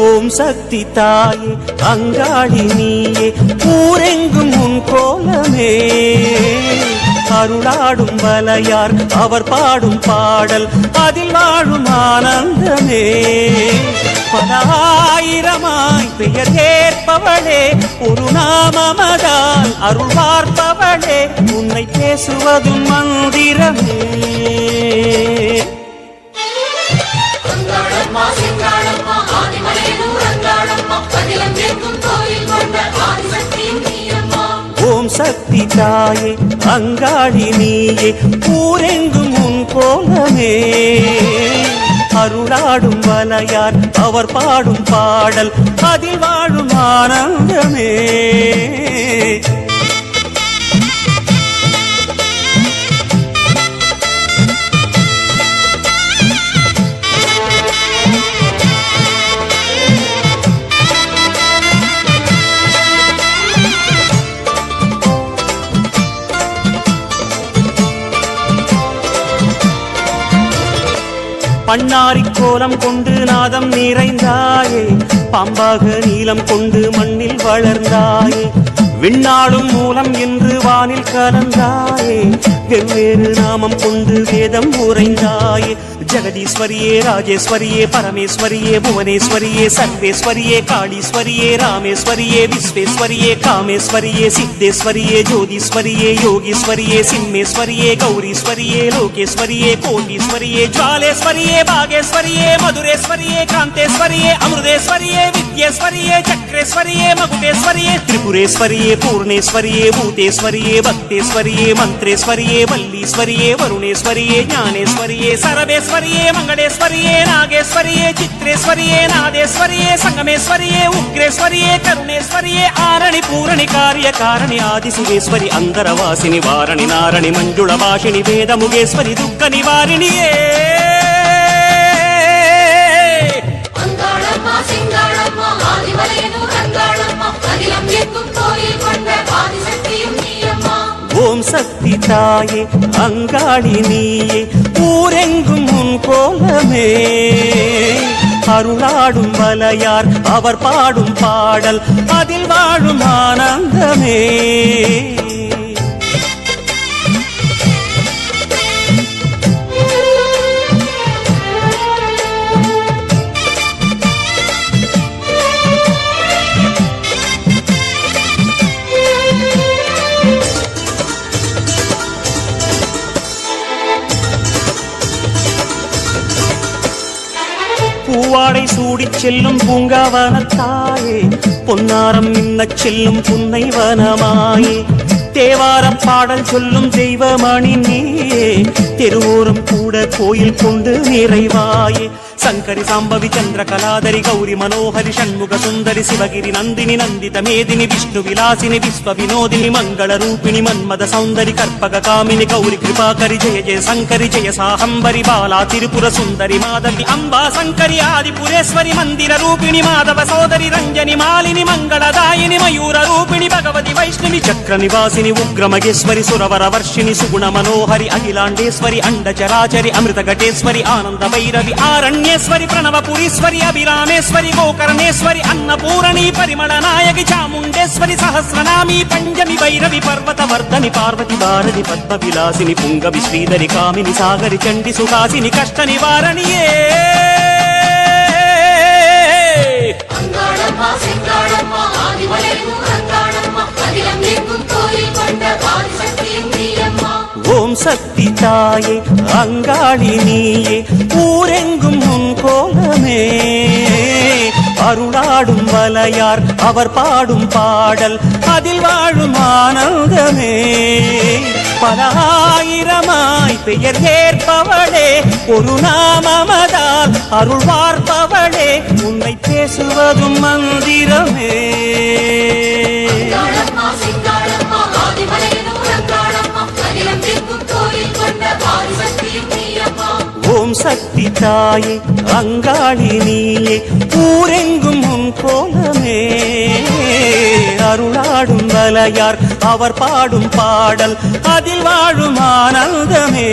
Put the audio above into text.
ஓம் சக்தி தாயே அங்காளி நீயே ஊரெங்கும் உன் கோலமே அருளாடும் வலையார் அவர் பாடும் பாடல் அதில் வாழும் ஆனந்தமே பல ஆயிரமாய் பெயர் ஏற்பவளே ஒரு நாமமதால் அருள் பார்ப்பவளே உன்னை பேசுவதும் மந்திரமே ஓம் சக்தி தாயே அங்காளி நீயே ஊரெங்கும் உன் கோலமே அருளாடும் வலையார் அவர் பாடும் பாடல் அதில் வாழும் ஆனந்தமே பண்ணாரி கோலம் கொண்டு நாதம் நிறைந்தாயே பாம்பாக நீலம் கொண்டு மண்ணில் வளர்ந்தாயே விண்ணாடும் மூலம் என்று வானில் கலந்தாயே வெவ்வேறு நாமம் கொண்டு வேதம் உரைந்தாயே ஜெகதீஸ்வரியே ராஜேஸ்வரியே பரமேஸ்வரியே புவனேஸ்வரியே சர்வேஸ்வரியே காளீஸ்வரியே ராமேஸ்வரியே விஸ்வேஸ்வரியே காமேஸ்வரியே சித்தேஸ்வரியே ஜோதீஸ்வரியே யோகீஸ்வரியே சிம்மேஸ்வரியே கௌரீஸ்வரியே லோகேஸ்வரியே கோட்டீஸ்வரியே ஜ்வாலேஸ்வரியே பாகேஸ்வரியே மதுரேஸ்வரியே காந்தேஸ்வரியே அமிர்தேஸ்வரியே வித்யேஸ்வரியே சக்ரேஸ்வரியே மகுடேஸ்வரியே திரிபுரேஸ்வரியே பூர்ணேஸ்வரியே பூதேஸ்வரியே பக்தேஸ்வரியே மந்திரேஸ்வரியே வல்லீஸ்வரியே வருணேஸ்வரியே ஞானேஸ்வரியே சரவேஸ்வரியே மங்களேஸ்வரியே நாகேஸ்வரியே சித்ரேஸ்வரியே நாதேஸ்வரியே சங்கமேஸ்வரியே உக்ரேஸ்வரியே கருணேஸ்வரியே ஆரணி பூரணி காரிய காரணி ஆதிசிவேஸ்வரி அந்தரவாசினி வாரணி நாரணி மஞ்சுள பாஷினி வேதமுகேஸ்வரி துக்க நிவாரிணியே ஓம் சக்தி தாயே அங்காளி நீயே ஊரெங்கும் உன் கோலமே அருளாடும் வலையார் அவர் பாடும் பாடல் அதில் வாழும் ஆனந்தமே பூவாடை சூடிச் செல்லும் பூங்காவனத்தாயே பொன்னாரம் மின்னச் செல்லும் புன்னை வனமாயே தேவாரம் பாடல் சொல்லும் தெய்வமணி நீயே தெருவோரம் கூட கோயில் கொண்டு நிறைவாயே சங்கரி சாம்பவி சந்திர கலாதரி கௌரி மனோஹரி ஷண்முக சுந்தரி சிவகிரி நந்தினி நந்தித மேதினி விஷ்ணு விலாசினி விஸ்வ வினோதினி மங்கள ரூபிணி மன்மத சௌந்தரி கற்பக காமினி கௌரி கிருபாகரி ஜெய ஜெய சங்கரி ஜெய சாஹம்பரி பாலா திரிபுர சுந்தரி மாதவி அம்பா சங்கரி ஆதிபுரேஸ்வரி மந்திர ரூபிணி மாதவ சோதரி ரஞ்சனி மாலினி மங்களதாயினி மயூர ரூபிணி பகவதி வைஷ்ணவி சக்கர நிவாசினி உக்ர மகேஸ்வரி சுரவர வர்ஷினி சுகுண மனோஹரி அகிலாண்டேஸ்வரி அண்ட சராச்சரி அமிர்த கட்டேஸ்வரி ஆனந்த வைரவி ஆரண்யேஸ்வரி பிரணவபுரீஸ்வரி அபிராமேஸ்வரி கோகர்ணேஸ்வரி அன்னபூரணி பரிமள நாயகி சாமுண்டேஸ்வரி சஹஸ்ரநாமி பஞ்சமி வைரவி பர்வத வர்தனி பார்வதி பாரதி பத்ம விலாசினி புங்கவி ஸ்ரீதரி காமினி சாகரி சண்டி சுகாசினி கஷ்ட நிவாரணியே ஓம் சக்தி தாயே அங்காளி நீயே ஊரெங்கும் உன் கோலமே அருளாடும் வலையார் அவர் பாடும் பாடல் அதில் வாழும் ஆனந்தமே பல ஆயிரமாய் பெயர் ஏற்பவளே ஒரு நாமமதால் அருள் பார்ப்பவளே உன்னை பேசுவதும் மந்திரமே ஓம் சக்தி தாயே அங்காளி நீயே ஊரெங்கும் உன் கோலமே அருளாடும் வலையார் அவர் பாடும் பாடல் அதில் வாழும் ஆனந்தமே